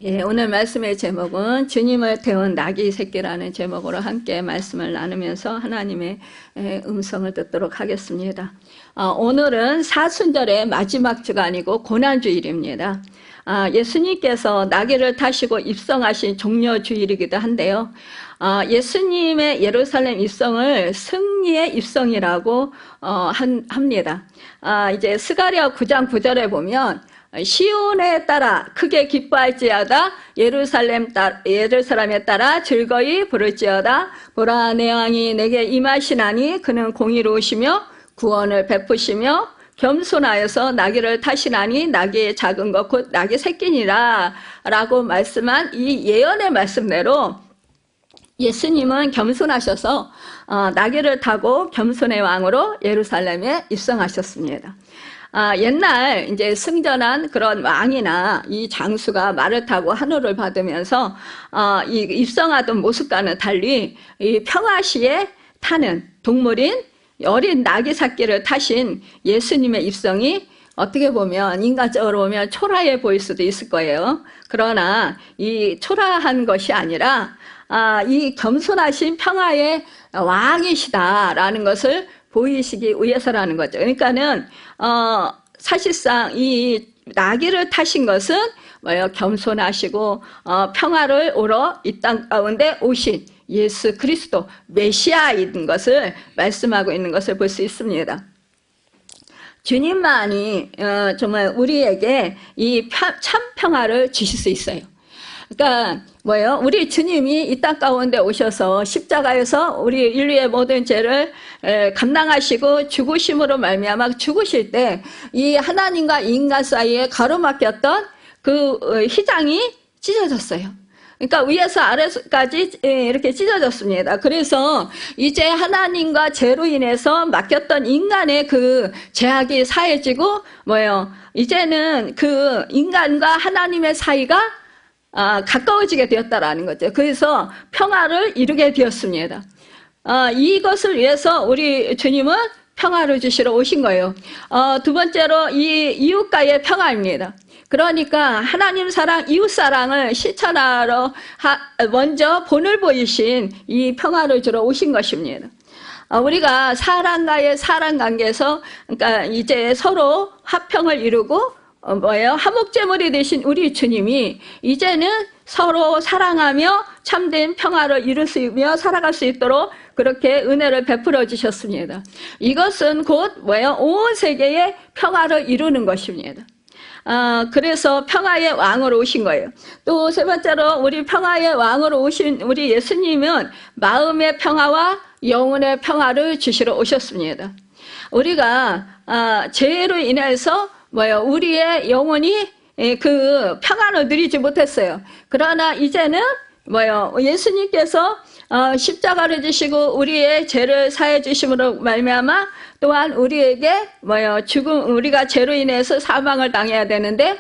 예, 오늘 말씀의 제목은 주님을 태운 나귀 새끼라는 제목으로 함께 말씀을 나누면서 하나님의 음성을 듣도록 하겠습니다. 오늘은 사순절의 마지막 주가 아니고 고난주일입니다. 예수님께서 나귀를 타시고 입성하신 종려주일이기도 한데요. 예수님의 예루살렘 입성을 승리의 입성이라고 합니다. 이제 스가랴 9장 9절에 보면 시온에 따라 크게 기뻐할지어다 예루살렘에 따라 즐거이 부를지어다 보라 내 왕이 내게 임하시나니 그는 공의로우시며 구원을 베푸시며 겸손하여서 나귀를 타시나니 나귀의 작은 것 곧 나귀 새끼니라 라고 말씀한 이 예언의 말씀대로 예수님은 겸손하셔서 나귀를 타고 겸손의 왕으로 예루살렘에 입성하셨습니다. 옛날 이제 승전한 그런 왕이나 이 장수가 말을 타고 하늘을 받으면서 이 입성하던 모습과는 달리 이 평화시에 타는 동물인 어린 나귀 새끼를 타신 예수님의 입성이 어떻게 보면 인간적으로 보면 초라해 보일 수도 있을 거예요. 그러나 이 초라한 것이 아니라 이 겸손하신 평화의 왕이시다라는 것을 보이시기 위해서라는 거죠. 그러니까는 사실상 이 나귀를 타신 것은 겸손하시고 평화를 오러 이 땅 가운데 오신 예수 그리스도 메시아인 것을 말씀하고 있는 것을 볼 수 있습니다. 주님만이 정말 우리에게 이 참 평화를 주실 수 있어요. 그러니까 우리 주님이 이 땅 가운데 오셔서 십자가에서 우리 인류의 모든 죄를 감당하시고 죽으심으로 말미암아 죽으실 때 이 하나님과 인간 사이에 가로막혔던 그 휘장이 찢어졌어요. 그러니까 위에서 아래까지 이렇게 찢어졌습니다. 그래서 이제 하나님과 죄로 인해서 막혔던 인간의 그 죄악이 사해지고 이제는 그 인간과 하나님의 사이가 가까워지게 되었다라는 거죠. 그래서 평화를 이루게 되었습니다. 이것을 위해서 우리 주님은 평화를 주시러 오신 거예요. 두 번째로 이 이웃과의 평화입니다. 그러니까 하나님 사랑, 이웃 사랑을 실천하러 먼저 본을 보이신 이 평화를 주러 오신 것입니다. 우리가 사람과의 사람 관계에서 그러니까 이제 서로 화평을 이루고 화목제물이 되신 우리 주님이 이제는 서로 사랑하며 참된 평화를 이루며 살아갈 수 있도록 그렇게 은혜를 베풀어 주셨습니다. 이것은 곧 온 세계의 평화를 이루는 것입니다. 그래서 평화의 왕으로 오신 거예요. 또 세 번째로 우리 평화의 왕으로 오신 우리 예수님은 마음의 평화와 영혼의 평화를 주시러 오셨습니다. 우리가 죄로 인해서 우리의 영혼이 그 평안을 누리지 못했어요. 그러나 이제는 예수님께서 십자가를 지시고 우리의 죄를 사해 주심으로 말미암아 또한 우리에게 우리가 죄로 인해서 사망을 당해야 되는데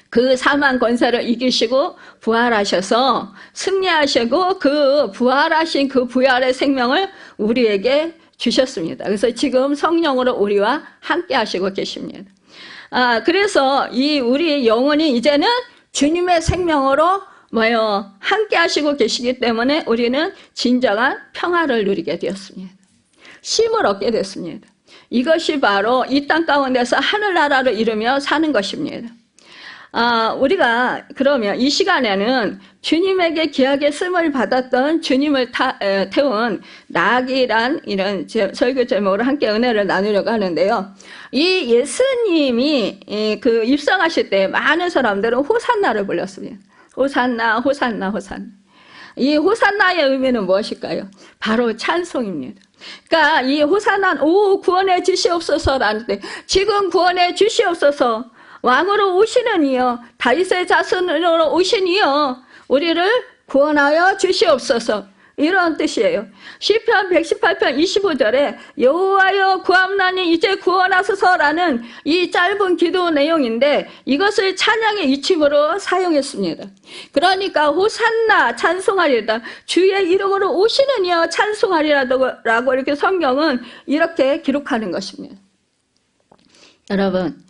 그 사망 권세를 이기시고 부활하셔서 승리하시고 그 부활하신 그 부활의 생명을 우리에게 주셨습니다. 그래서 지금 성령으로 우리와 함께 하시고 계십니다. 그래서 이 우리 영혼이 이제는 주님의 생명으로 함께 하시고 계시기 때문에 우리는 진정한 평화를 누리게 되었습니다. 쉼을 얻게 됐습니다. 이것이 바로 이 땅 가운데서 하늘나라를 이루며 사는 것입니다. 우리가 그러면 이 시간에는 주님에게 귀하게 쓰임을 받았던 주님을 태운 나귀란 이런 설교 제목으로 함께 은혜를 나누려고 하는데요. 이 예수님이 그 입성하실 때 많은 사람들은 호산나를 불렀습니다. 호산나, 호산나, 호산나. 이 호산나의 의미는 무엇일까요? 바로 찬송입니다. 그러니까 이 호산나, 오 구원해 주시옵소서라는 때 지금 구원해 주시옵소서. 왕으로 오시는 이여 다윗의 자손으로 오신 이여 우리를 구원하여 주시옵소서 이런 뜻이에요. 시편 118편 25절에 여호와여 구함나니 이제 구원하소서라는 이 짧은 기도 내용인데 이것을 찬양의 이침으로 사용했습니다. 그러니까 호산나 찬송하리다 주의 이름으로 오시는 이여 찬송하리라고 이렇게 성경은 이렇게 기록하는 것입니다. 여러분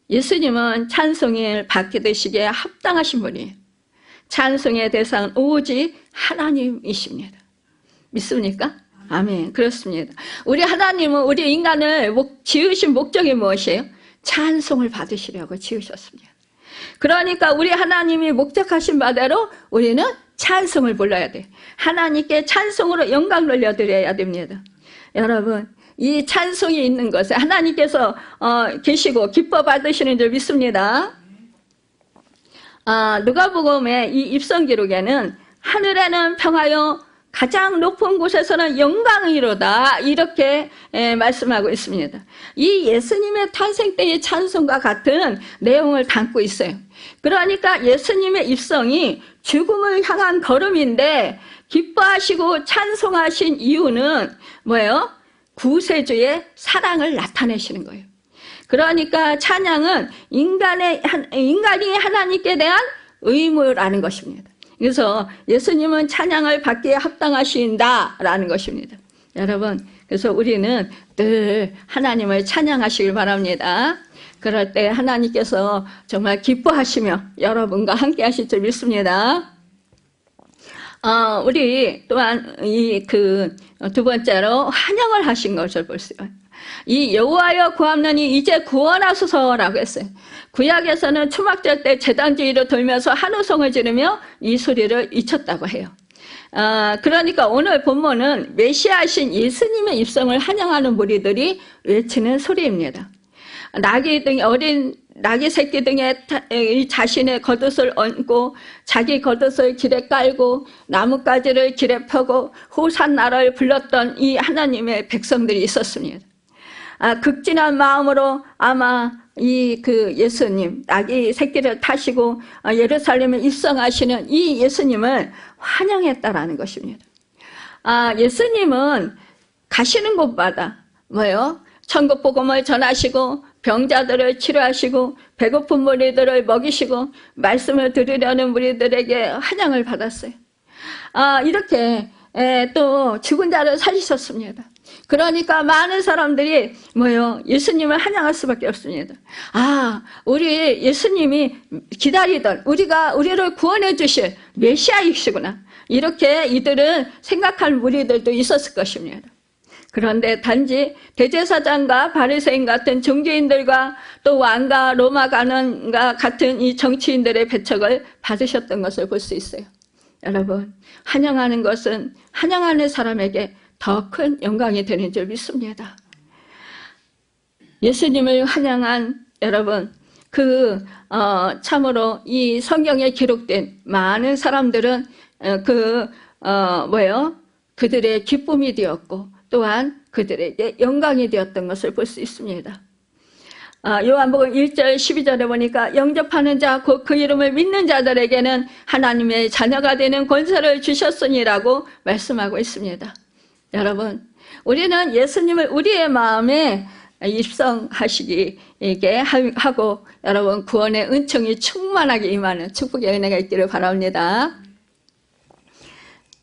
예수님은 찬송을 받기시기에 합당하신 분이에요. 찬송의 대상은 오직 하나님이십니다. 믿습니까? 아멘. 그렇습니다. 우리 하나님은 우리 인간을 지으신 목적이 무엇이에요? 찬송을 받으시려고 지으셨습니다. 그러니까 우리 하나님이 목적하신 바대로 우리는 찬송을 불러야 돼요. 하나님께 찬송으로 영광 돌려드려야 됩니다. 여러분, 이 찬송이 있는 것에 하나님께서 계시고 기뻐 받으시는 줄 믿습니다. 누가복음의 이 입성 기록에는 하늘에는 평화요 가장 높은 곳에서는 영광이로다 이렇게 말씀하고 있습니다. 이 예수님의 탄생 때의 찬송과 같은 내용을 담고 있어요. 그러니까 예수님의 입성이 죽음을 향한 걸음인데 기뻐하시고 찬송하신 이유는 뭐예요? 구세주의 사랑을 나타내시는 거예요. 그러니까 찬양은 인간이 하나님께 대한 의무라는 것입니다. 그래서 예수님은 찬양을 받기에 합당하신다라는 것입니다. 여러분, 그래서 우리는 늘 하나님을 찬양하시길 바랍니다. 그럴 때 하나님께서 정말 기뻐하시며 여러분과 함께 하실 줄 믿습니다. 우리 또한 두 번째로 환영을 하신 것을 볼 수 있어요. 이 여호와여 구하노니 이제 구원하소서라고 했어요. 구약에서는 초막절 때 제단 주위로 돌면서 한우성을 지르며 이 소리를 잊혔다고 해요. 그러니까 오늘 본문은 메시아이신 예수님의 입성을 환영하는 무리들이 외치는 소리입니다. 어린 나귀 새끼 등에 자신의 겉옷을 얹고 자기 겉옷을 길에 깔고 나뭇가지를 길에 펴고 호산나를 불렀던 이 하나님의 백성들이 있었습니다. 극진한 마음으로 아마 예수님, 나귀 새끼를 타시고 예루살렘에 입성하시는 이 예수님을 환영했다라는 것입니다. 예수님은 가시는 곳마다 뭐예요? 천국 복음을 전하시고 병자들을 치료하시고 배고픈 무리들을 먹이시고 말씀을 들으려는 무리들에게 환영을 받았어요. 이렇게 또 죽은 자를 살리셨습니다. 그러니까 많은 사람들이 예수님을 환영할 수밖에 없습니다. 우리 예수님이 기다리던 우리를 구원해 주실 메시아이시구나. 이렇게 이들은 생각할 무리들도 있었을 것입니다. 그런데 단지 대제사장과 바리새인 같은 종교인들과 또 왕과 로마 관원과 같은 이 정치인들의 배척을 받으셨던 것을 볼 수 있어요. 여러분, 환영하는 것은 환영하는 사람에게 더 큰 영광이 되는 줄 믿습니다. 예수님을 환영한 여러분, 참으로 이 성경에 기록된 많은 사람들은 그들의 기쁨이 되었고 또한 그들에게 영광이 되었던 것을 볼 수 있습니다. 요한복음 1절 12절에 보니까 영접하는 자 곧 그 이름을 믿는 자들에게는 하나님의 자녀가 되는 권세를 주셨으니라고 말씀하고 있습니다. 여러분, 우리는 예수님을 우리의 마음에 입성하시게 하고 여러분 구원의 은총이 충만하게 임하는 축복의 은혜가 있기를 바랍니다.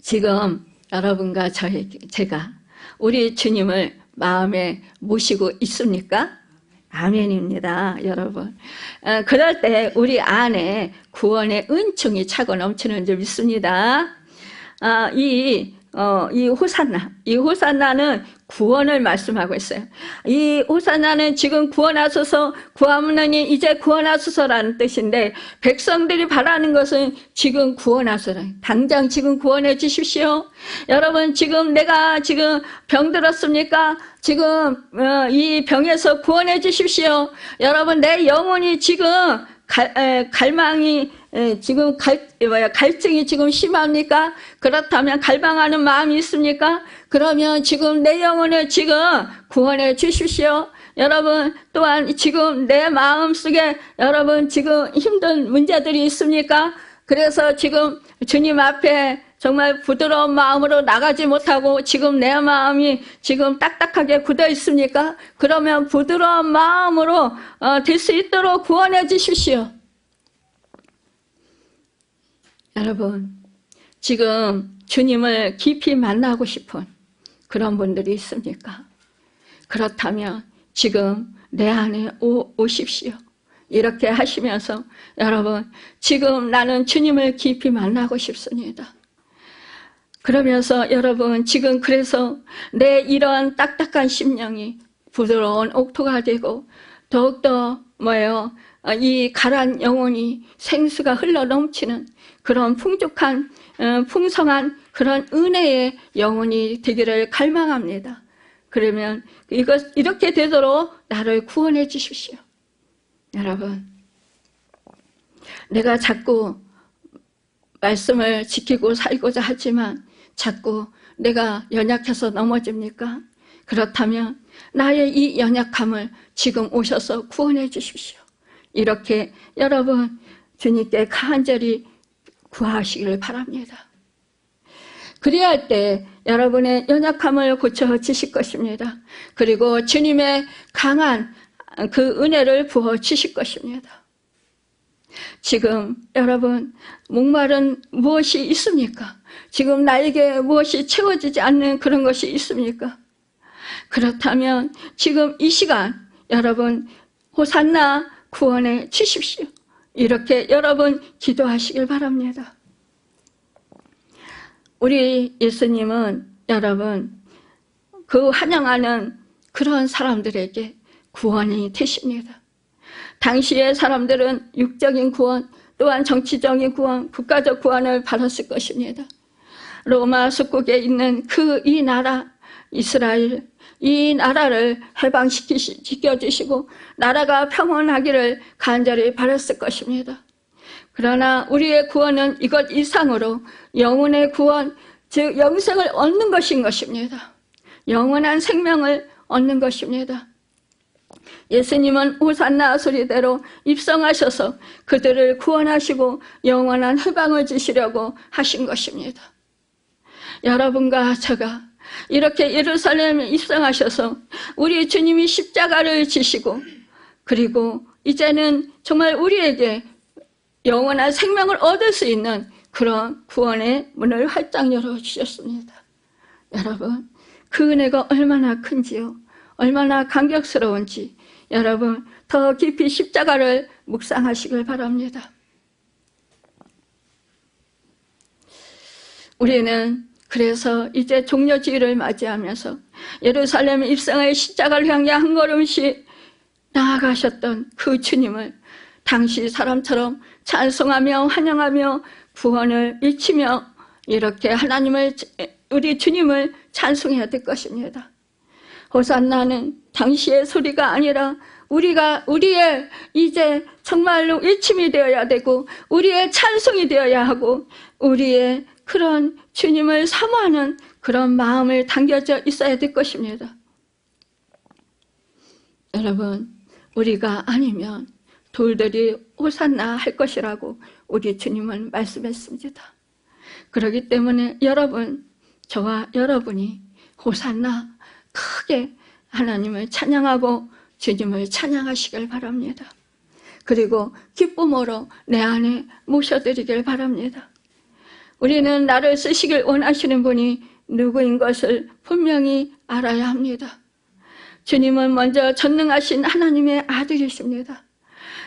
지금 여러분과 제가 우리 주님을 마음에 모시고 있습니까? 아멘입니다, 여러분. 그럴 때 우리 안에 구원의 은총이 차고 넘치는 줄 믿습니다. 이 호산나는 구원을 말씀하고 있어요. 이 호산나는 지금 구원하소서, 구하노니 이제 구원하소서라는 뜻인데 백성들이 바라는 것은 지금 구원하소서, 당장 지금 구원해 주십시오. 여러분, 내가 지금 병들었습니까? 지금 이 병에서 구원해 주십시오. 여러분, 내 영혼이 지금 갈망이 지금 갈증이 지금 심합니까? 그렇다면 갈망하는 마음이 있습니까? 그러면 지금 내 영혼을 지금 구원해 주십시오. 여러분, 또한 지금 내 마음속에 여러분 지금 힘든 문제들이 있습니까? 그래서 지금 주님 앞에 정말 부드러운 마음으로 나가지 못하고 지금 내 마음이 지금 딱딱하게 굳어 있습니까? 그러면 부드러운 마음으로 될 수 있도록 구원해 주십시오. 여러분, 지금 주님을 깊이 만나고 싶은 그런 분들이 있습니까? 그렇다면 지금 내 안에 오십시오. 이렇게 하시면서 여러분 지금 나는 주님을 깊이 만나고 싶습니다. 그러면서 여러분 지금 그래서 내 이러한 딱딱한 심령이 부드러운 옥토가 되고 더욱더 이 가란 영혼이 생수가 흘러 넘치는 그런 풍족한 풍성한 그런 은혜의 영혼이 되기를 갈망합니다. 그러면 이렇게 되도록 나를 구원해 주십시오. 여러분, 내가 자꾸 말씀을 지키고 살고자 하지만 자꾸 내가 연약해서 넘어집니까? 그렇다면 나의 이 연약함을 지금 오셔서 구원해 주십시오. 이렇게 여러분 주님께 간절히 구하시기를 바랍니다. 그래야 할 때 여러분의 연약함을 고쳐주실 것입니다. 그리고 주님의 강한 그 은혜를 부어주실 것입니다. 지금 여러분 목마른 무엇이 있습니까? 지금 나에게 무엇이 채워지지 않는 그런 것이 있습니까? 그렇다면 지금 이 시간 여러분 호산나 구원해 주십시오. 이렇게 여러분 기도하시길 바랍니다. 우리 예수님은 여러분 그 환영하는 그런 사람들에게 구원이 되십니다. 당시의 사람들은 육적인 구원 또한 정치적인 구원, 국가적 구원을 받았을 것입니다. 로마 속국에 있는 이 나라 이스라엘, 이 나라를 해방시켜주시고 나라가 평온하기를 간절히 바랐을 것입니다. 그러나 우리의 구원은 이것 이상으로 영혼의 구원, 즉 영생을 얻는 것인 것입니다. 영원한 생명을 얻는 것입니다. 예수님은 호산나 소리대로 입성하셔서 그들을 구원하시고 영원한 해방을 주시려고 하신 것입니다. 여러분과 제가 이렇게 예루살렘에 입성하셔서 우리 주님이 십자가를 지시고 그리고 이제는 정말 우리에게 영원한 생명을 얻을 수 있는 그런 구원의 문을 활짝 열어주셨습니다. 여러분 그 은혜가 얼마나 큰지요, 얼마나 감격스러운지 여러분 더 깊이 십자가를 묵상하시길 바랍니다. 우리는 그래서 이제 종려주의를 맞이하면서 예루살렘 입성의 십자가를 향해 한 걸음씩 나아가셨던 그 주님을 당시 사람처럼 찬송하며 환영하며 구원을 외치며 이렇게 우리 주님을 찬송해야 될 것입니다. 호산나는 당시의 소리가 아니라 우리의 이제 정말로 외침이 되어야 되고 우리의 찬송이 되어야 하고 우리의 그런 주님을 사모하는 그런 마음을 담겨져 있어야 될 것입니다. 여러분 우리가 아니면 돌들이 호산나 할 것이라고 우리 주님은 말씀했습니다. 그렇기 때문에 여러분, 저와 여러분이 호산나 크게 하나님을 찬양하고 주님을 찬양하시길 바랍니다. 그리고 기쁨으로 내 안에 모셔드리길 바랍니다. 우리는 나를 쓰시길 원하시는 분이 누구인 것을 분명히 알아야 합니다. 주님은 먼저 전능하신 하나님의 아들이십니다.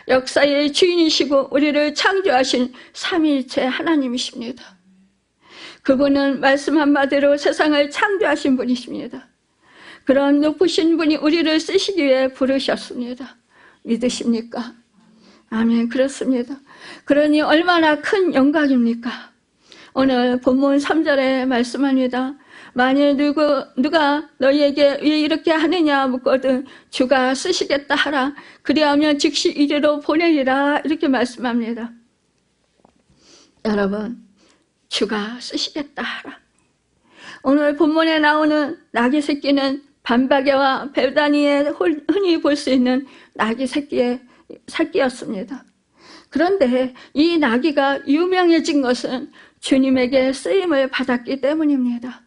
역사의 주인이시고 우리를 창조하신 삼위일체 하나님이십니다. 그분은 말씀한 바대로 세상을 창조하신 분이십니다. 그런 높으신 분이 우리를 쓰시기 위해 부르셨습니다. 믿으십니까? 아멘. 그렇습니다. 그러니 얼마나 큰 영광입니까? 오늘 본문 3절에 말씀합니다. 만일 누가 너희에게 왜 이렇게 하느냐 묻거든 주가 쓰시겠다 하라. 그리하면 즉시 이리로 보내리라. 이렇게 말씀합니다. 여러분, 주가 쓰시겠다 하라. 오늘 본문에 나오는 나귀 새끼는 반바게와 베다니에 흔히 볼 수 있는 나귀 새끼였습니다. 그런데 이 나귀가 유명해진 것은 주님에게 쓰임을 받았기 때문입니다.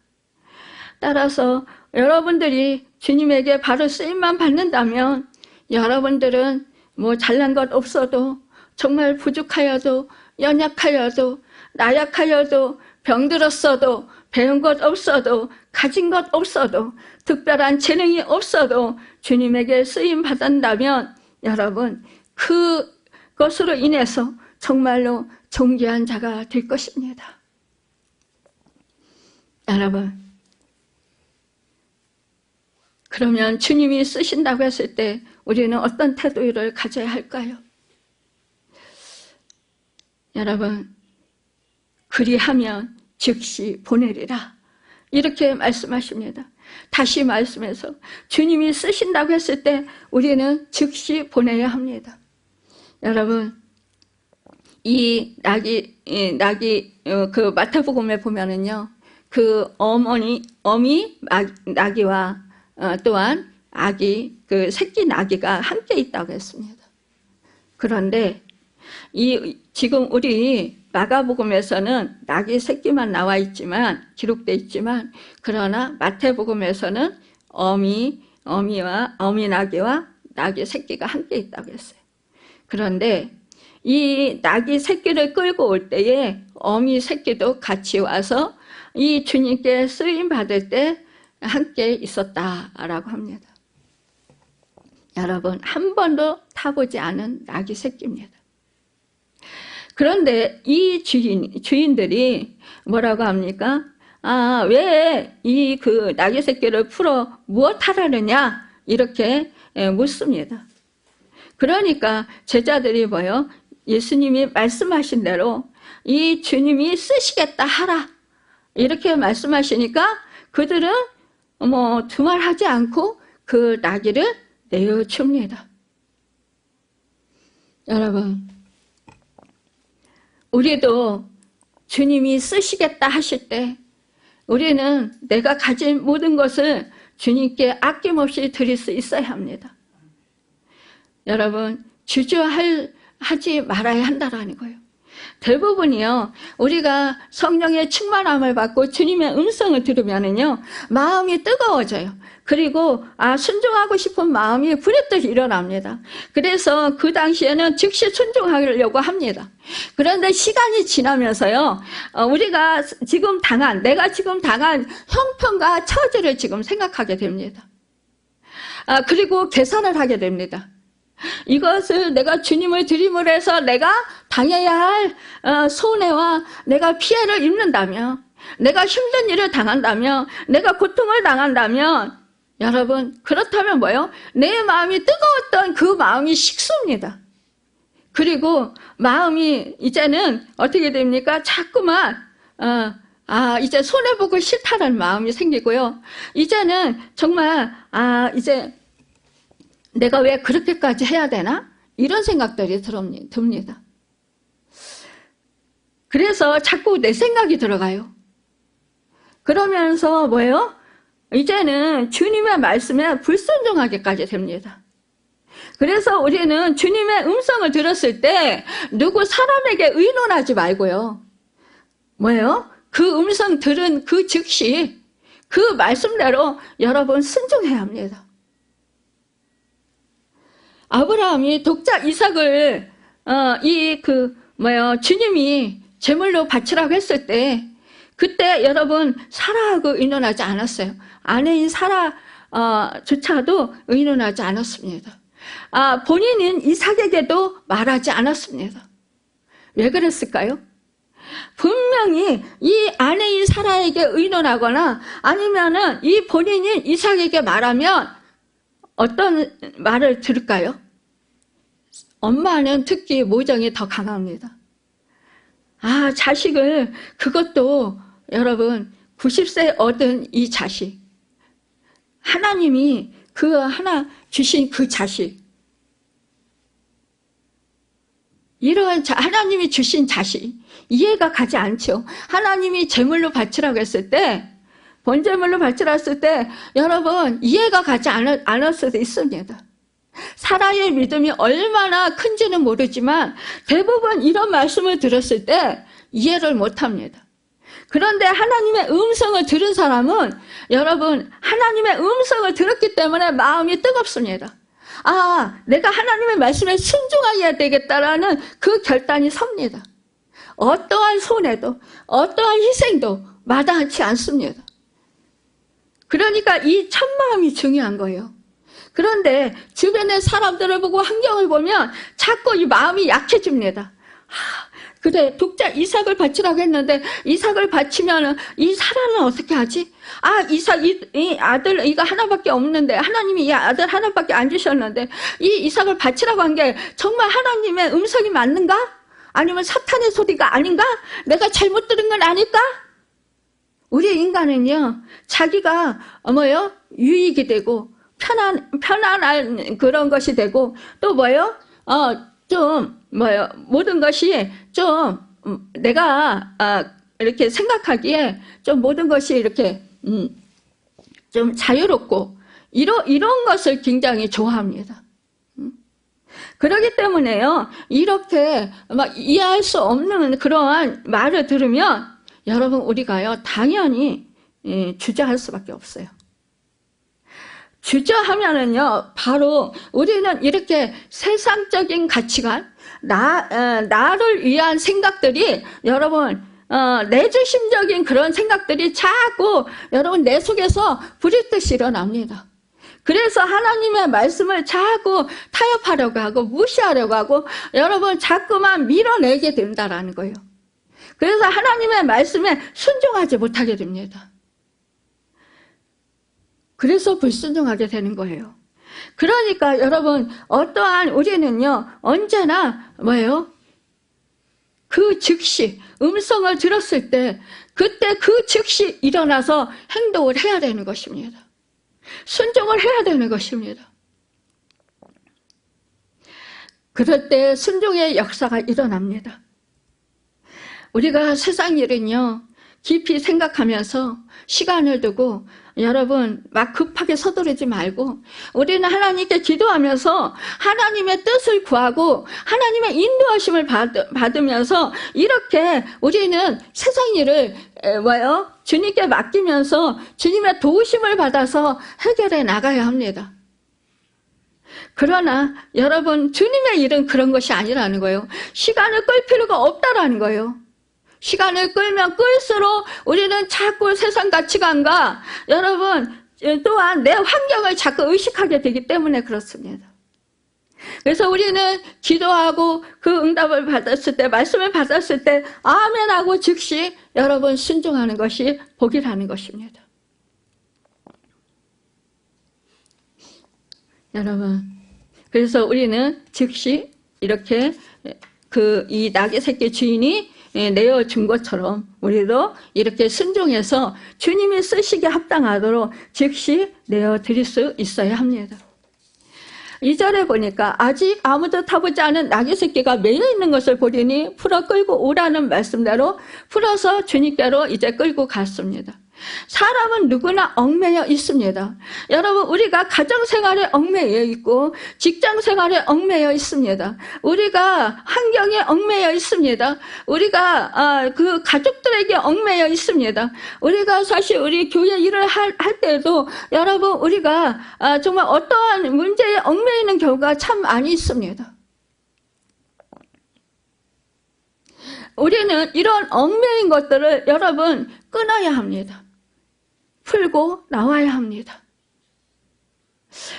따라서 여러분들이 주님에게 바로 쓰임만 받는다면 여러분들은 뭐 잘난 것 없어도 정말 부족하여도 연약하여도 나약하여도 병들었어도 배운 것 없어도 가진 것 없어도 특별한 재능이 없어도 주님에게 쓰임 받는다면 여러분 그것으로 인해서 정말로 존귀한 자가 될 것입니다. 여러분, 그러면 주님이 쓰신다고 했을 때 우리는 어떤 태도를 가져야 할까요? 여러분, 그리하면 즉시 보내리라, 이렇게 말씀하십니다. 다시 말씀해서 주님이 쓰신다고 했을 때 우리는 즉시 보내야 합니다. 여러분, 이 낙이 그 마태복음에 보면은요, 그 어미 나귀와 또한 아기, 그 새끼 나귀가 함께 있다고 했습니다. 그런데 지금 우리 마가복음에서는 나귀 새끼만 나와 있지만, 기록되어 있지만, 그러나 마태복음에서는 어미 나귀와 나귀 새끼가 함께 있다고 했어요. 그런데 이 나귀 새끼를 끌고 올 때에 어미 새끼도 같이 와서 이 주님께 쓰임 받을 때 함께 있었다라고 합니다. 여러분, 한 번도 타보지 않은 나귀 새끼입니다. 그런데 이 주인들이 뭐라고 합니까? 왜 그 나귀 새끼를 풀어 무엇 하라느냐? 이렇게 묻습니다. 그러니까 제자들이 뭐요? 예수님이 말씀하신 대로 이 주님이 쓰시겠다 하라, 이렇게 말씀하시니까 그들은 두말하지 않고 그 나귀를 내어줍니다. 여러분, 우리도 주님이 쓰시겠다 하실 때 우리는 내가 가진 모든 것을 주님께 아낌없이 드릴 수 있어야 합니다. 여러분, 주저하지 말아야 한다라는 거예요. 대부분이요, 우리가 성령의 충만함을 받고 주님의 음성을 들으면은요, 마음이 뜨거워져요. 그리고 순종하고 싶은 마음이 부랴뜨 일어납니다. 그래서 그 당시에는 즉시 순종하려고 합니다. 그런데 시간이 지나면서요, 내가 지금 당한 형편과 처지를 지금 생각하게 됩니다. 그리고 계산을 하게 됩니다. 이것을 내가 주님을 드림으로 해서 내가 당해야 할 손해와 내가 피해를 입는다면, 내가 힘든 일을 당한다면, 내가 고통을 당한다면, 여러분, 그렇다면 뭐예요? 내 마음이 뜨거웠던 그 마음이 식습니다. 그리고 마음이 이제는 어떻게 됩니까? 자꾸만 이제 손해보고 싫다는 마음이 생기고요. 이제는 정말 이제 내가 왜 그렇게까지 해야 되나? 이런 생각들이 듭니다. 그래서 자꾸 내 생각이 들어가요. 그러면서 뭐예요? 이제는 주님의 말씀에 불순종하게까지 됩니다. 그래서 우리는 주님의 음성을 들었을 때 누구 사람에게 의논하지 말고요. 뭐예요? 그 음성 들은 그 즉시 그 말씀대로 여러분 순종해야 합니다. 아브라함이 독자 이삭을 주님이 제물로 바치라고 했을 때, 그때 여러분 사라하고 의논하지 않았어요. 아내인 사라조차도 의논하지 않았습니다. 본인은 이삭에게도 말하지 않았습니다. 왜 그랬을까요? 분명히 이 아내인 사라에게 의논하거나 아니면은 이 본인인 이삭에게 말하면 어떤 말을 들을까요? 엄마는 특히 모정이 더 강합니다. 자식을, 그것도 여러분 90세 얻은 이 자식, 하나님이 그 하나 주신 그 자식, 이런 하나님이 주신 자식, 이해가 가지 않죠. 하나님이 제물로 바치라고 했을 때, 번제물로 바치라고 했을 때 여러분 이해가 가지 않을 수도 있습니다. 사라의 믿음이 얼마나 큰지는 모르지만 대부분 이런 말씀을 들었을 때 이해를 못합니다. 그런데 하나님의 음성을 들은 사람은 여러분 하나님의 음성을 들었기 때문에 마음이 뜨겁습니다. 내가 하나님의 말씀에 순종해야 되겠다라는 그 결단이 섭니다. 어떠한 손해도 어떠한 희생도 마다하지 않습니다. 그러니까 이 참마음이 중요한 거예요. 그런데 주변의 사람들을 보고 환경을 보면 자꾸 이 마음이 약해집니다. 그래, 독자 이삭을 바치라고 했는데 이삭을 바치면 이 사라는 어떻게 하지? 이삭 이 아들 이거 하나밖에 없는데 하나님이 이 아들 하나밖에 안 주셨는데 이 이삭을 바치라고 한 게 정말 하나님의 음성이 맞는가? 아니면 사탄의 소리가 아닌가? 내가 잘못 들은 건 아닐까? 우리 인간은요, 자기가 유익이 되고 편안한 그런 것이 되고 또 모든 것이 좀 내가 이렇게 생각하기에 좀 모든 것이 이렇게 좀 자유롭고 이런 것을 굉장히 좋아합니다. 그렇기 때문에요, 이렇게 막 이해할 수 없는 그러한 말을 들으면 여러분 우리가요 당연히 주저할 수밖에 없어요. 주저하면은요 바로 우리는 이렇게 세상적인 가치관, 나를 위한 생각들이 여러분 내주심적인 그런 생각들이 자꾸 여러분 내 속에서 부릿듯이 일어납니다. 그래서 하나님의 말씀을 자꾸 타협하려고 하고 무시하려고 하고 여러분 자꾸만 밀어내게 된다라는 거예요. 그래서 하나님의 말씀에 순종하지 못하게 됩니다. 그래서 불순종하게 되는 거예요. 그러니까 여러분 어떠한 우리는요 언제나 그 즉시 음성을 들었을 때 그때 그 즉시 일어나서 행동을 해야 되는 것입니다. 순종을 해야 되는 것입니다. 그럴 때 순종의 역사가 일어납니다. 우리가 세상 일은요 깊이 생각하면서 시간을 두고 여러분 막 급하게 서두르지 말고 우리는 하나님께 기도하면서 하나님의 뜻을 구하고 하나님의 인도하심을 받으면서 이렇게 우리는 세상 일을 주님께 맡기면서 주님의 도우심을 받아서 해결해 나가야 합니다. 그러나 여러분 주님의 일은 그런 것이 아니라는 거예요. 시간을 끌 필요가 없다라는 거예요. 시간을 끌면 끌수록 우리는 자꾸 세상 가치관과 여러분 또한 내 환경을 자꾸 의식하게 되기 때문에 그렇습니다. 그래서 우리는 기도하고 그 응답을 받았을 때 말씀을 받았을 때 아멘하고 즉시 여러분 순종하는 것이 복이라는 것입니다. 여러분 그래서 우리는 즉시 이렇게 이 낙의 새끼 주인이 내어준 것처럼 우리도 이렇게 순종해서 주님이 쓰시기에 합당하도록 즉시 내어드릴 수 있어야 합니다. 2절에 보니까 아직 아무도 타보지 않은 낙의 새끼가 매여 있는 것을 보리니 풀어 끌고 오라는 말씀대로 풀어서 주님께로 이제 끌고 갔습니다. 사람은 누구나 얽매여 있습니다. 여러분 우리가 가정생활에 얽매여 있고 직장생활에 얽매여 있습니다. 우리가 환경에 얽매여 있습니다. 우리가 그 가족들에게 얽매여 있습니다. 우리가 사실 우리 교회 일을 할 때도 여러분 우리가 정말 어떠한 문제에 얽매이는 경우가 참 많이 있습니다. 우리는 이런 얽매인 것들을 여러분 끊어야 합니다. 풀고 나와야 합니다.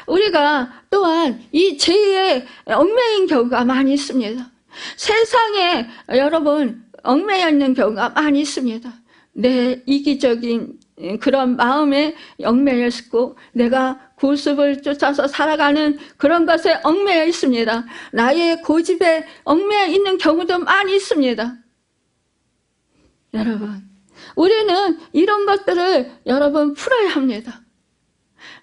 우리가 또한 이 죄에 얽매인 경우가 많이 있습니다. 세상에 여러분 얽매여 있는 경우가 많이 있습니다. 내 이기적인 그런 마음에 얽매여 있고 내가 구습을 쫓아서 살아가는 그런 것에 얽매여 있습니다. 나의 고집에 얽매여 있는 경우도 많이 있습니다. 여러분 우리는 이런 것들을 여러분 풀어야 합니다.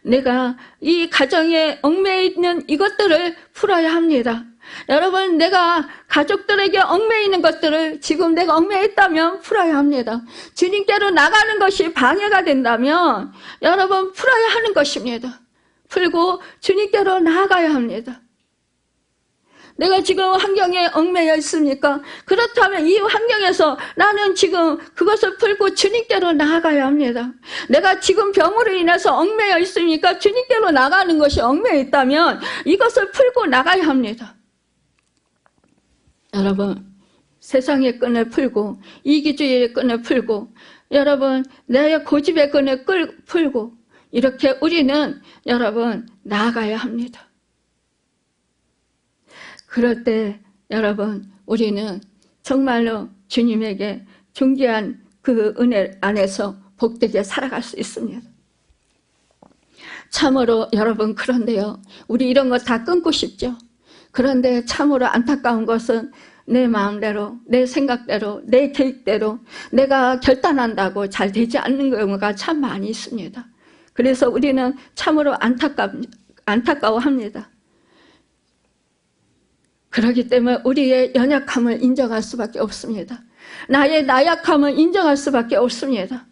내가 이 가정에 얽매여 있는 이것들을 풀어야 합니다. 여러분 내가 가족들에게 얽매여 있는 것들을 지금 내가 얽매여 있다면 풀어야 합니다. 주님께로 나가는 것이 방해가 된다면 여러분 풀어야 하는 것입니다. 풀고 주님께로 나아가야 합니다. 내가 지금 환경에 얽매여 있습니까? 그렇다면 이 환경에서 나는 지금 그것을 풀고 주님께로 나아가야 합니다. 내가 지금 병으로 인해서 얽매여 있습니까? 주님께로 나가는 것이 얽매여 있다면 이것을 풀고 나가야 합니다. 여러분 세상의 끈을 풀고 이기주의의 끈을 풀고 여러분 내 고집의 끈을 풀고 이렇게 우리는 여러분 나아가야 합니다. 그럴 때 여러분, 우리는 정말로 주님에게 존귀한 그 은혜 안에서 복되게 살아갈 수 있습니다. 참으로 여러분, 그런데요, 우리 이런 거 다 끊고 싶죠. 그런데 참으로 안타까운 것은 내 마음대로, 내 생각대로, 내 계획대로 내가 결단한다고 잘 되지 않는 경우가 참 많이 있습니다. 그래서 우리는 참으로 안타까워합니다. 그렇기 때문에 우리의 연약함을 인정할 수밖에 없습니다. 나의 나약함을 인정할 수밖에 없습니다.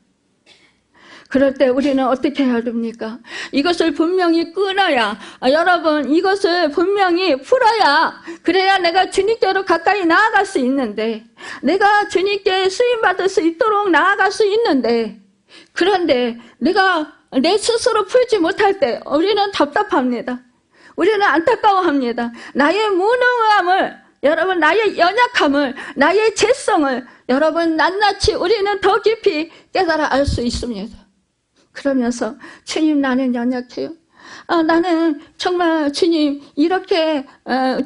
그럴 때 우리는 어떻게 해야 됩니까? 이것을 분명히 끊어야, 여러분, 이것을 분명히 풀어야, 그래야 내가 주님께로 가까이 나아갈 수 있는데, 내가 주님께 쓰임받을 수 있도록 나아갈 수 있는데, 그런데 내가 내 스스로 풀지 못할 때 우리는 답답합니다. 우리는 안타까워합니다. 나의 무능함을, 여러분, 나의 연약함을, 나의 죄성을 여러분 낱낱이 우리는 더 깊이 깨달아 알 수 있습니다. 그러면서 주님, 나는 연약해요. 나는 정말 주님, 이렇게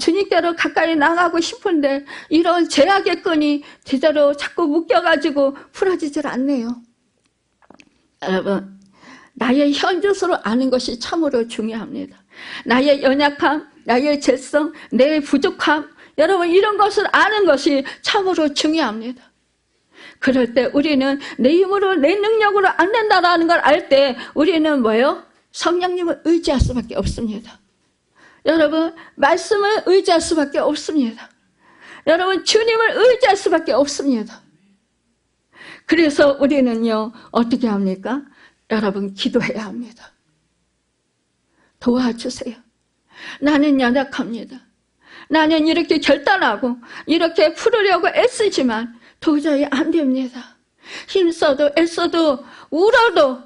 주님께로 가까이 나가고 싶은데 이런 제약의 끈이 제대로 자꾸 묶여가지고 풀어지질 않네요. 여러분, 나의 현주소를 아는 것이 참으로 중요합니다. 나의 연약함, 나의 죄성, 내 부족함, 여러분, 이런 것을 아는 것이 참으로 중요합니다. 그럴 때 우리는 내 힘으로, 내 능력으로 안 된다라는 걸 알 때 우리는 뭐예요? 성령님을 의지할 수밖에 없습니다. 여러분, 말씀을 의지할 수밖에 없습니다. 여러분, 주님을 의지할 수밖에 없습니다. 그래서 우리는요, 어떻게 합니까? 여러분, 기도해야 합니다. 도와주세요. 나는 연약합니다. 나는 이렇게 결단하고 이렇게 풀으려고 애쓰지만 도저히 안 됩니다. 힘써도 애써도 울어도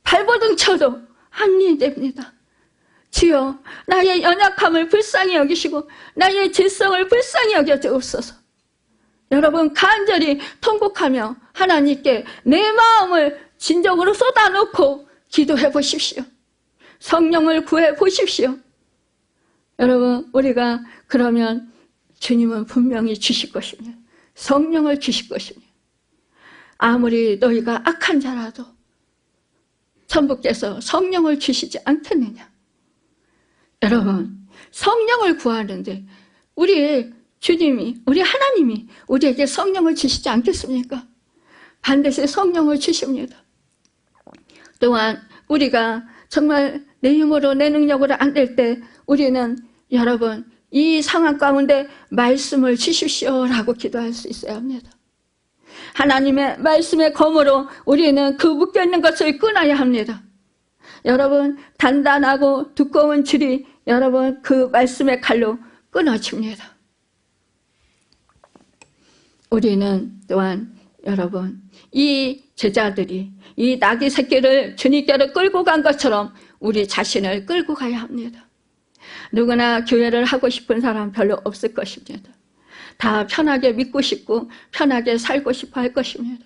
발버둥 쳐도 안 됩니다. 주여, 나의 연약함을 불쌍히 여기시고 나의 죄성을 불쌍히 여겨주옵소서. 여러분, 간절히 통곡하며 하나님께 내 마음을 진정으로 쏟아놓고 기도해 보십시오. 성령을 구해 보십시오. 여러분, 우리가 그러면 주님은 분명히 주실 것입니다. 성령을 주실 것입니다. 아무리 너희가 악한 자라도 천부께서 성령을 주시지 않겠느냐. 여러분, 성령을 구하는데 우리 주님이, 우리 하나님이 우리에게 성령을 주시지 않겠습니까? 반드시 성령을 주십니다. 또한 우리가 정말 내 힘으로, 내 능력으로 안 될 때 우리는 여러분, 이 상황 가운데 말씀을 주십시오라고 기도할 수 있어야 합니다. 하나님의 말씀의 검으로 우리는 그 묶여있는 것을 끊어야 합니다. 여러분, 단단하고 두꺼운 줄이 여러분 그 말씀의 칼로 끊어집니다. 우리는 또한 여러분, 이 제자들이 이 나귀 새끼를 주님께로 끌고 간 것처럼 우리 자신을 끌고 가야 합니다. 누구나 교회를 하고 싶은 사람 별로 없을 것입니다. 다 편하게 믿고 싶고 편하게 살고 싶어 할 것입니다.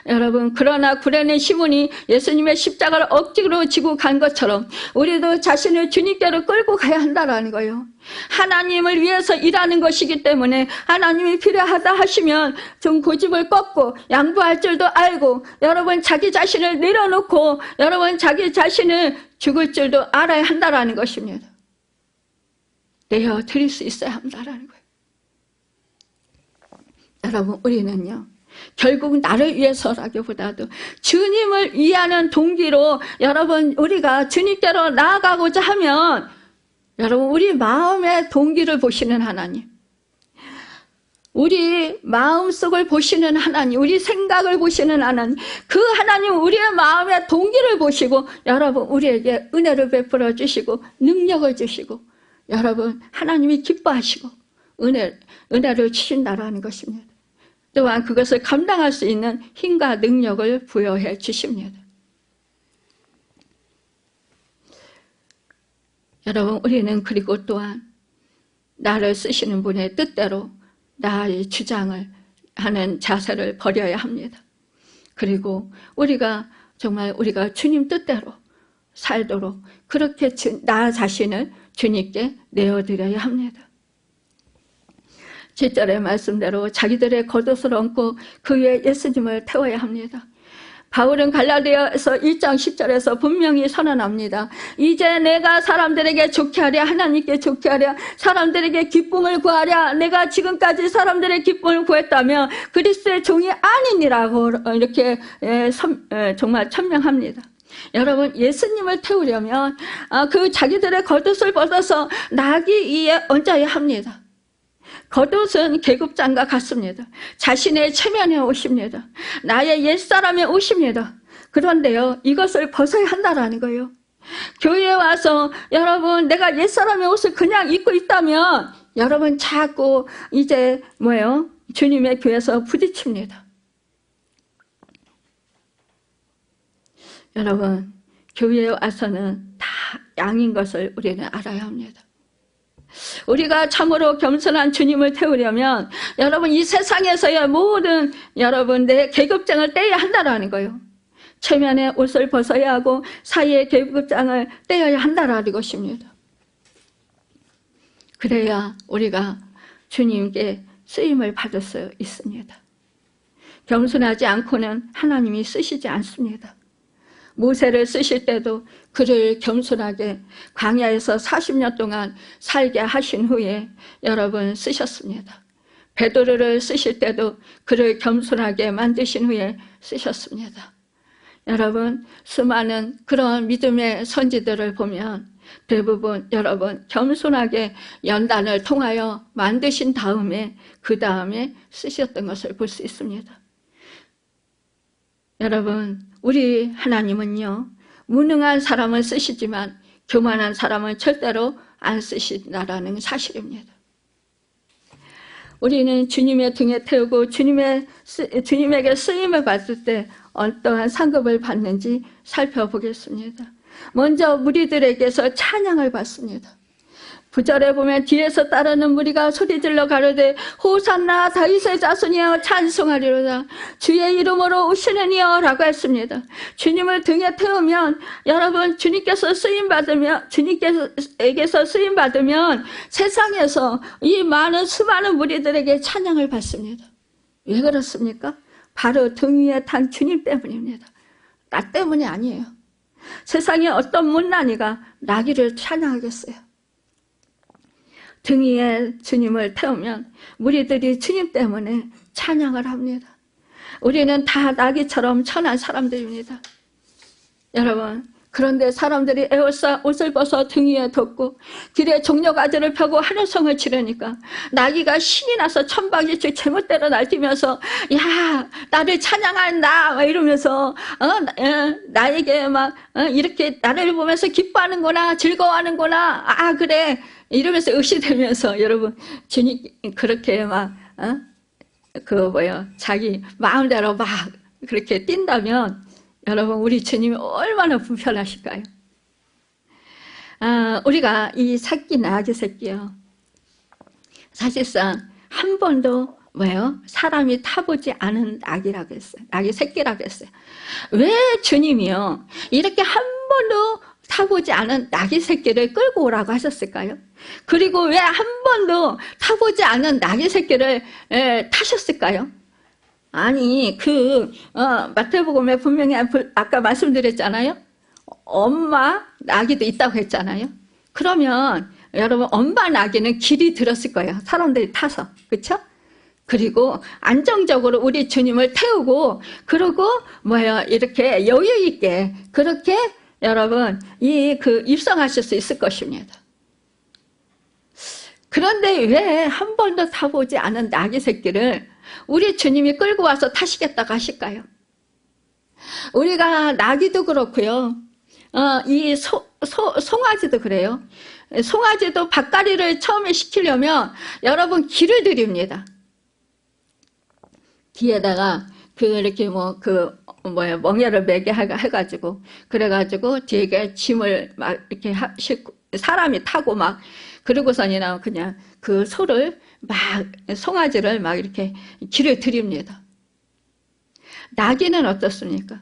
여러분, 그러나 구레네 시몬이 예수님의 십자가를 억지로 지고 간 것처럼 우리도 자신을 주님께로 끌고 가야 한다는 거예요. 하나님을 위해서 일하는 것이기 때문에 하나님이 필요하다 하시면 좀 고집을 꺾고 양보할 줄도 알고 여러분 자기 자신을 내려놓고 여러분 자기 자신을 죽을 줄도 알아야 한다는 것입니다. 내어 드릴 수 있어야 한다는 거예요. 여러분, 우리는요, 결국 나를 위해서라기보다도 주님을 위하는 동기로 여러분 우리가 주님께로 나아가고자 하면 여러분 우리 마음의 동기를 보시는 하나님, 우리 마음속을 보시는 하나님, 우리 생각을 보시는 하나님, 그 하나님 우리의 마음의 동기를 보시고 여러분 우리에게 은혜를 베풀어 주시고 능력을 주시고 여러분 하나님이 기뻐하시고 은혜를 주신다라는 것입니다. 또한 그것을 감당할 수 있는 힘과 능력을 부여해 주십니다. 여러분, 우리는 그리고 또한 나를 쓰시는 분의 뜻대로 나의 주장을 하는 자세를 버려야 합니다. 그리고 우리가 정말 우리가 주님 뜻대로 살도록 그렇게 나 자신을 주님께 내어드려야 합니다. 7절의 말씀대로 자기들의 겉옷을 얹고 그 위에 예수님을 태워야 합니다. 바울은 갈라디아서 1장 10절에서 분명히 선언합니다. 이제 내가 사람들에게 좋게 하랴, 하나님께 좋게 하랴, 사람들에게 기쁨을 구하랴. 내가 지금까지 사람들의 기쁨을 구했다면 그리스도의 종이 아니니라고 이렇게 정말 천명합니다. 여러분, 예수님을 태우려면 그 자기들의 겉옷을 벗어서 나귀 위에 얹어야 합니다. 겉옷은 계급장과 같습니다. 자신의 체면의 옷입니다. 나의 옛사람의 옷입니다. 그런데요, 이것을 벗어야 한다라는 거예요. 교회에 와서 여러분, 내가 옛사람의 옷을 그냥 입고 있다면 여러분 자꾸 이제 주님의 교회에서 부딪힙니다. 여러분, 교회에 와서는 다 양인 것을 우리는 알아야 합니다. 우리가 참으로 겸손한 주님을 태우려면 여러분, 이 세상에서의 모든 여러분들의 계급장을 떼야 한다라는 거예요. 체면의 옷을 벗어야 하고 사이의 계급장을 떼어야 한다라는 것입니다. 그래야 우리가 주님께 쓰임을 받을 수 있습니다. 겸손하지 않고는 하나님이 쓰시지 않습니다. 모세를 쓰실 때도 그를 겸손하게 광야에서 40년 동안 살게 하신 후에 여러분 쓰셨습니다. 베드로를 쓰실 때도 그를 겸손하게 만드신 후에 쓰셨습니다. 여러분, 수많은 그런 믿음의 선지들을 보면 대부분 여러분 겸손하게 연단을 통하여 만드신 다음에 그 다음에 쓰셨던 것을 볼 수 있습니다. 여러분, 우리 하나님은요, 무능한 사람은 쓰시지만 교만한 사람은 절대로 안 쓰신다라는 사실입니다. 우리는 주님의 등에 태우고 주님에게 쓰임을 받을 때 어떠한 상급을 받는지 살펴보겠습니다. 먼저 무리들에게서 찬양을 받습니다. 9절에 보면 뒤에서 따르는 무리가 소리질러 가로되 호산나 다윗의 자손이여 찬송하리로다, 주의 이름으로 오시는 이여 라고 했습니다. 주님을 등에 태우면 여러분, 주님께서 주님께서 쓰임 받으면 세상에서 이 수많은 무리들에게 찬양을 받습니다. 왜 그렇습니까? 바로 등 위에 탄 주님 때문입니다. 나 때문이 아니에요. 세상에 어떤 못난이가 나귀를 찬양하겠어요? 등 위에 주님을 태우면 무리들이 주님 때문에 찬양을 합니다. 우리는 다 나귀처럼 천한 사람들입니다. 여러분, 그런데 사람들이 에워싸 옷을 벗어 등 위에 덮고 길에 종려가지를 펴고 하늘성을 치르니까 나귀가 신이 나서 천방지축 제멋대로 날뛰면서 야, 나를 찬양한다 막 이러면서 나에게 막 이렇게 나를 보면서 기뻐하는구나, 즐거워하는구나, 아 그래 이러면서 의시되면서 여러분, 주님 그렇게 막 자기 마음대로 막 그렇게 뛴다면 여러분, 우리 주님이 얼마나 불편하실까요? 우리가 이 나귀 새끼요, 사실상 한 번도 사람이 타보지 않은 나귀라고 했어요. 나귀 새끼라고 했어요. 왜 주님이요 이렇게 한 번도 타보지 않은 나귀 새끼를 끌고 오라고 하셨을까요? 그리고 왜 한 번도 타보지 않은 나귀 새끼를 타셨을까요? 아니, 마태복음에 분명히 아까 말씀드렸잖아요. 엄마 나귀도 있다고 했잖아요. 그러면 여러분, 엄마 나귀는 길이 들었을 거예요. 사람들이 타서. 그렇죠? 그리고 안정적으로 우리 주님을 태우고, 그리고 이렇게 여유 있게 그렇게 여러분 입성하실 수 있을 것입니다. 그런데 왜 한 번도 타보지 않은 나귀 새끼를 우리 주님이 끌고 와서 타시겠다고 하실까요? 우리가 나귀도 그렇고요, 이 송아지도 그래요. 송아지도 밭갈이를 처음에 시키려면 여러분 길을 들입니다. 뒤에다가 이렇게 멍에를 매게 해가지고, 그래가지고 뒤에 짐을 막 이렇게 싣고 사람이 타고 막, 그러고서는 그냥 그 소를 막, 송아지를 막 이렇게 길을 들입니다. 나귀는 어떻습니까?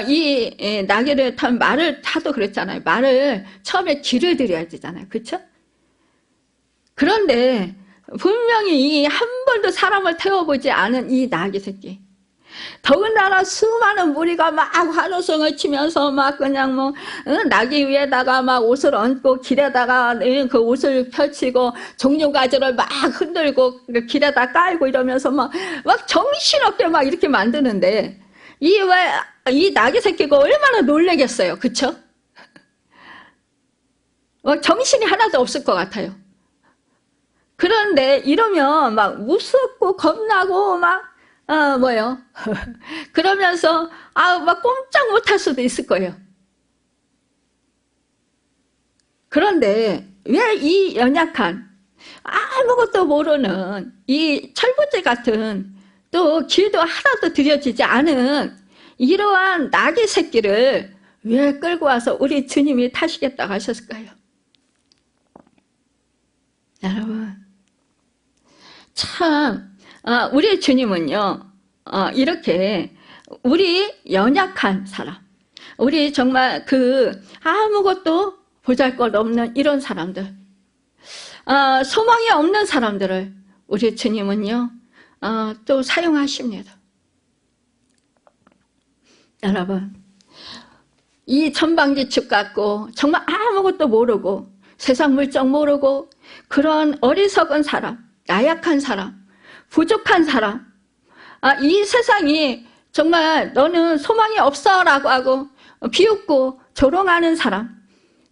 이 나귀를 탄 말을 타도 그랬잖아요. 말을 처음에 길을 들여야 되잖아요. 그렇죠? 그런데 분명히 한 번도 사람을 태워보지 않은 이 나귀 새끼, 더군다나 수많은 무리가 막 환호성을 치면서 막 그냥 뭐 나귀 위에다가 막 옷을 얹고 길에다가 그 옷을 펼치고 종려가지를 막 흔들고 길에다 깔고 이러면서 막 정신없게 막 이렇게 만드는데 이 나귀 새끼가 얼마나 놀라겠어요. 그쵸? 정신이 하나도 없을 것 같아요. 그런데 이러면 막 무섭고 겁나고 그러면서 막 꼼짝 못할 수도 있을 거예요. 그런데 왜 이 연약한 아무것도 모르는 이 철부지 같은 또 길도 하나도 들여지지 않은 이러한 나귀 새끼를 왜 끌고 와서 우리 주님이 타시겠다고 하셨을까요? 여러분, 참 우리 주님은요, 이렇게 우리 연약한 사람, 우리 정말 아무것도 보잘것없는 이런 사람들, 소망이 없는 사람들을 우리 주님은요, 또 사용하십니다. 여러분, 이 천방지축 같고 정말 아무것도 모르고 세상 물정 모르고 그런 어리석은 사람, 나약한 사람, 부족한 사람, 이 세상이 정말 너는 소망이 없어 라고 하고 비웃고 조롱하는 사람,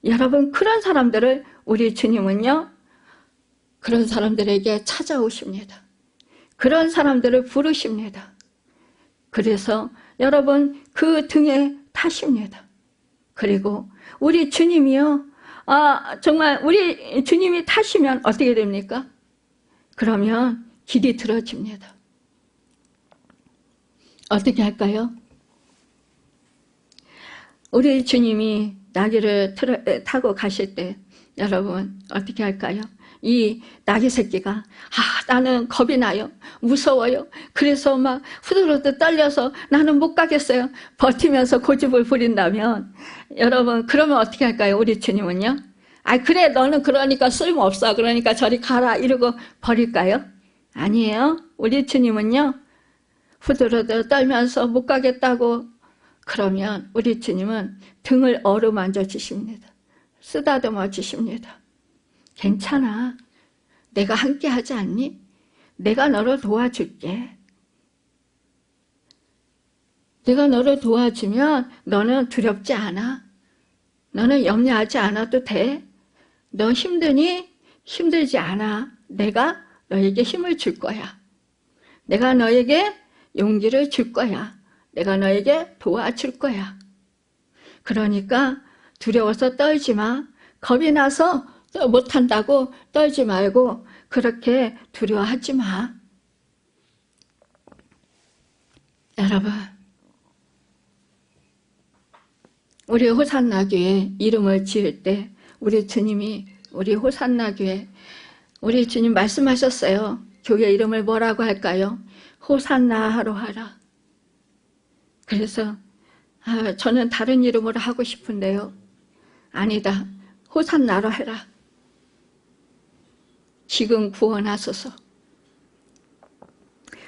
여러분, 그런 사람들을 우리 주님은요, 그런 사람들에게 찾아오십니다. 그런 사람들을 부르십니다. 그래서 여러분 그 등에 타십니다. 그리고 우리 주님이요, 정말 우리 주님이 타시면 어떻게 됩니까? 그러면 길이 들어집니다. 어떻게 할까요? 우리 주님이 나귀를 타고 가실 때 여러분 어떻게 할까요? 이 나귀 새끼가 나는 겁이 나요. 무서워요. 그래서 막 후들후들 떨려서 나는 못 가겠어요. 버티면서 고집을 부린다면 여러분 그러면 어떻게 할까요? 우리 주님은요? 그래 너는 그러니까 쓸모없어. 그러니까 저리 가라 이러고 버릴까요? 아니에요. 우리 주님은요. 후들후들 떨면서 못 가겠다고 그러면 우리 주님은 등을 어루만져 주십니다. 쓰다듬어 주십니다. 괜찮아. 내가 함께 하지 않니? 내가 너를 도와줄게. 내가 너를 도와주면 너는 두렵지 않아. 너는 염려하지 않아도 돼. 너 힘드니? 힘들지 않아. 내가 너에게 힘을 줄 거야. 내가 너에게 용기를 줄 거야. 내가 너에게 도와줄 거야. 그러니까 두려워서 떨지 마. 겁이 나서 못한다고 떨지 말고 그렇게 두려워하지 마. 여러분, 우리 호산나교회 이름을 지을 때 우리 주님이 우리 호산나교회 우리 주님 말씀하셨어요. 교회 이름을 뭐라고 할까요? 호산나하로 하라. 그래서 저는 다른 이름으로 하고 싶은데요. 아니다. 호산나로 해라. 지금 구원하소서.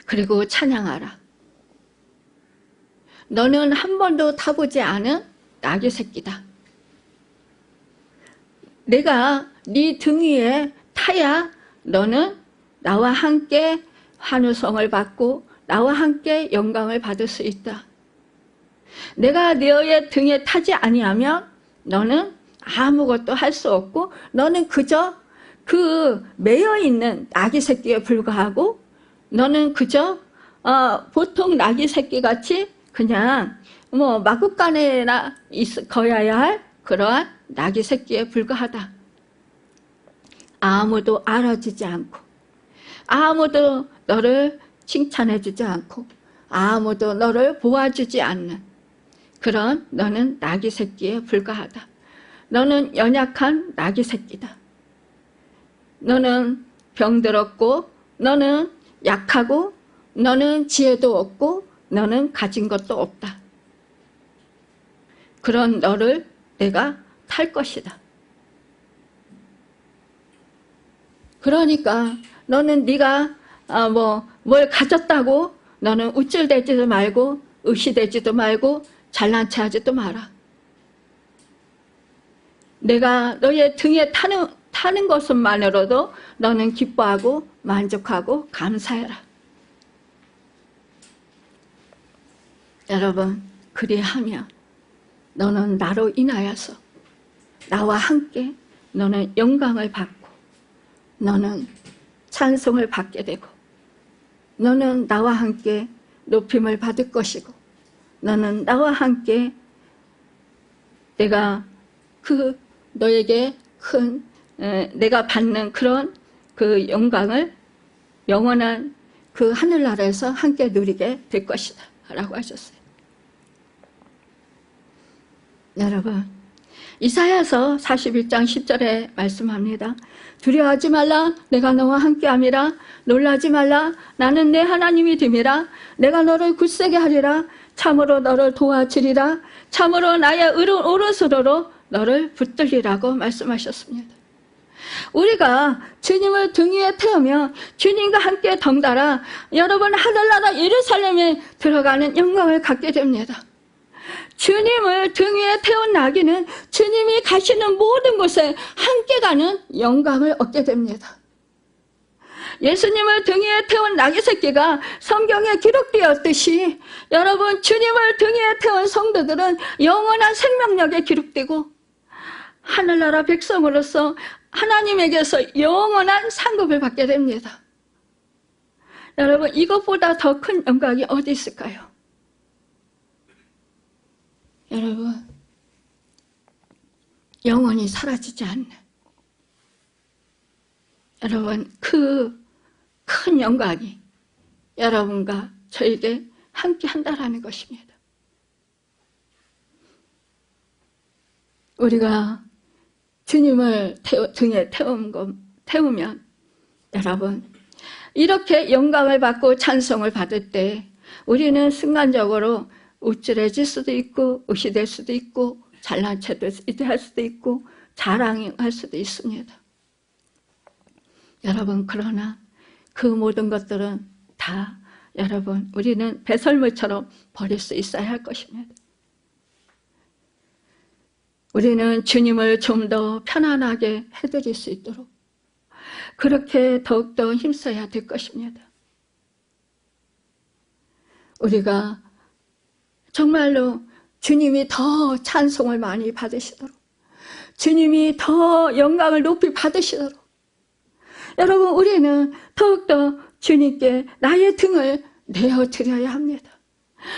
그리고 찬양하라. 너는 한 번도 타보지 않은 나귀 새끼다. 내가 네 등 위에 타야 너는 나와 함께 환호성을 받고 나와 함께 영광을 받을 수 있다. 내가 너의 등에 타지 아니하면 너는 아무것도 할 수 없고 너는 그저 매여있는 나귀 새끼에 불과하고 너는 그저 보통 나귀 새끼같이 그냥 마구간에나 거야야 할 그러한 나귀 새끼에 불과하다. 아무도 알아주지 않고 아무도 너를 칭찬해주지 않고 아무도 너를 보아주지 않는 그런 너는 나귀 새끼에 불과하다. 너는 연약한 나귀 새끼다. 너는 병들었고 너는 약하고 너는 지혜도 없고 너는 가진 것도 없다. 그런 너를 내가 탈 것이다. 그러니까 너는 네가 뭘 가졌다고 너는 우쭐대지도 말고 의시되지도 말고 잘난 체 하지도 마라. 내가 너의 등에 타는 것만으로도 너는 기뻐하고 만족하고 감사해라. 여러분, 그리하면 너는 나로 인하여서 나와 함께 너는 영광을 받고 너는 찬송을 받게 되고 너는 나와 함께 높임을 받을 것이고 너는 나와 함께 내가 너에게 내가 받는 그런 그 영광을 영원한 그 하늘나라에서 함께 누리게 될 것이다 라고 하셨어요. 여러분, 이사야서 41장 10절에 말씀합니다. 두려워하지 말라, 내가 너와 함께함이라. 놀라지 말라, 나는 내 하나님이 됨이라. 내가 너를 굳세게 하리라. 참으로 너를 도와주리라. 참으로 나의 오른손으로 너를 붙들리라고 말씀하셨습니다. 우리가 주님을 등 위에 태우며 주님과 함께 덩달아 여러분 하늘나라 예루살렘에 들어가는 영광을 갖게 됩니다. 주님을 등 위에 태운 나귀는 주님이 가시는 모든 곳에 함께 가는 영광을 얻게 됩니다. 예수님을 등 위에 태운 나귀 새끼가 성경에 기록되었듯이 여러분 주님을 등 위에 태운 성도들은 영원한 생명력에 기록되고 하늘나라 백성으로서 하나님에게서 영원한 상급을 받게 됩니다. 여러분, 이것보다 더 큰 영광이 어디 있을까요? 여러분, 영원히 사라지지 않는 여러분, 그 큰 영광이 여러분과 저에게 함께 한다라는 것입니다. 우리가 주님을 등에 태우면 여러분 이렇게 영광을 받고 찬송을 받을 때 우리는 순간적으로 우쭐해질 수도 있고 의시될 수도 있고 잘난 체도 할 수도 있고 자랑할 수도 있습니다. 여러분, 그러나 그 모든 것들은 다 여러분 우리는 배설물처럼 버릴 수 있어야 할 것입니다. 우리는 주님을 좀 더 편안하게 해드릴 수 있도록 그렇게 더욱더 힘써야 될 것입니다. 우리가 정말로 주님이 더 찬송을 많이 받으시도록 주님이 더 영광을 높이 받으시도록 여러분 우리는 더욱더 주님께 나의 등을 내어드려야 합니다.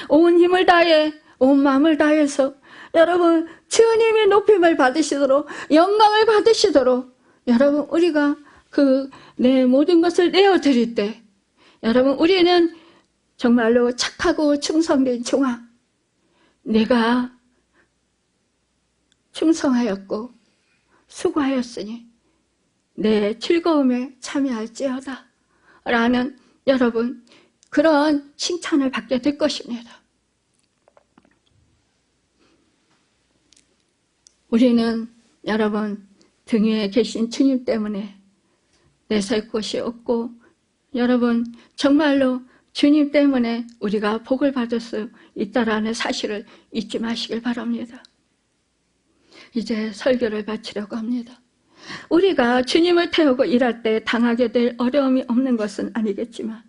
온 힘을 다해 온 마음을 다해서 여러분 주님이 높임을 받으시도록 영광을 받으시도록 여러분 우리가 내 모든 것을 내어드릴 때 여러분 우리는 정말로 착하고 충성된 종아 내가 충성하였고 수고하였으니 내 즐거움에 참여할지어다 라는 여러분 그런 칭찬을 받게 될 것입니다. 우리는 여러분 등 위에 계신 주님 때문에 내살 곳이 없고 여러분 정말로 주님 때문에 우리가 복을 받을 수 있다라는 사실을 잊지 마시길 바랍니다. 이제 설교를 마치려고 합니다. 우리가 주님을 태우고 일할 때 당하게 될 어려움이 없는 것은 아니겠지만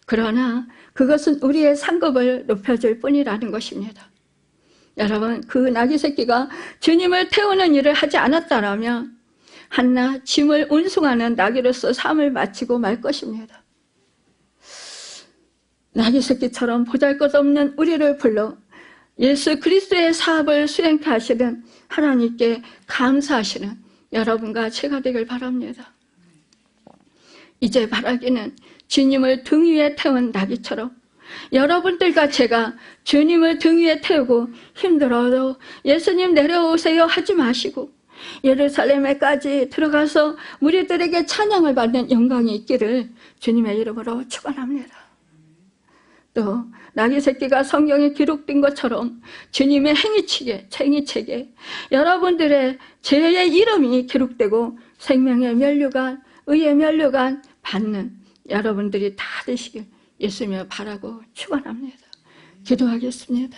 그러나 그것은 우리의 상급을 높여줄 뿐이라는 것입니다. 여러분 그 나귀 새끼가 주님을 태우는 일을 하지 않았다면 한낱 짐을 운송하는 나귀로서 삶을 마치고 말 것입니다. 나귀 새끼처럼 보잘것없는 우리를 불러 예수 그리스도의 사업을 수행케 하시는 하나님께 감사하시는 여러분과 제가 되길 바랍니다. 이제 바라기는 주님을 등 위에 태운 나귀처럼 여러분들과 제가 주님을 등 위에 태우고 힘들어도 예수님 내려오세요 하지 마시고 예루살렘에까지 들어가서 무리들에게 찬양을 받는 영광이 있기를 주님의 이름으로 축원합니다. 또 나귀 새끼가 성경에 기록된 것처럼 주님의 행위책에 여러분들의 죄의 이름이 기록되고 생명의 면류관, 의의 면류관 받는 여러분들이 다 되시길 예수님을 바라고 축원합니다. 기도하겠습니다.